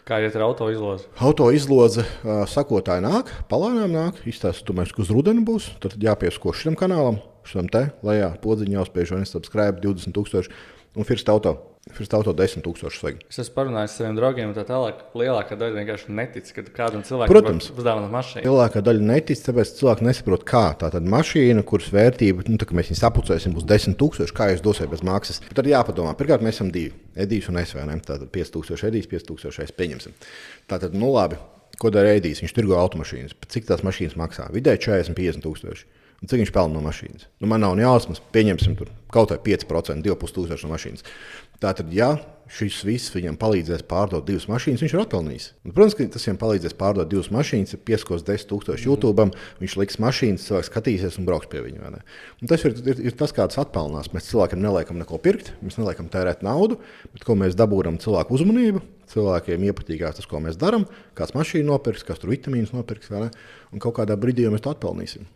Kā iet ar auto izlozi? Auto izloze sakotāji nāk, palānām nāk, izstāsta, ka uz rudeni būs. Tad jāpiesko šitam kanālam, šitam te, lejā podziņā jāuzspiež un subscribe 20,000 un first auto 10,000 vajag. Es esmu parunājis ar saviem draugiem, un tā tālāk lielākā daļa vienkārši netic, ka kādam cilvēkam uzdāvināt mašīnu. Lielākā daļa netic, tāpēc cilvēki nesaprot, kā tā tad mašīna, kuras vērtība, tā, ka mēs viņu sapucēsim, būs 10,000, kā jūs dosiet bez maksas. Bet tad jāpadomā, pirmkārt, mēs esam divi, Edijs un es, vai ne? Tātad 5,000 Edijs, 5,000 es pieņemsim. Tātad, labi, ko dara Edijs? Viņš tirgo automašīnas. Cik tās mašīnas maksā? Vidēji 40-50,000. Un cik viņš pelna no mašīnas? Man nav jāsmas, pieņemsim tur kaut vai 5%, 2,500 no mašīnas. Tātad, ja šis viss viņam palīdzēs pārdot 2 mašīnas, viņš ir atpelnījis. Un, protams, ka tas viņam palīdzēs pārdot 2 mašīnas, ja pieskos 10,000 YouTube, viņš liks mašīnas, cilvēks skatīsies un brauks pie viņa. Un tas ir tas, kāds atpelnās. Mēs cilvēkiem neliekam neko pirkt, mēs neliekam tērēt naudu, bet ko mēs dabūram cilvēku uzmanību. Cilvēkiem iepatīkās tas, ko mēs darām, kāds mašīnu nopirks, kas tur vitamīnus nopirks, un kaut kādā brīdī jau mēs to atpelnīsim.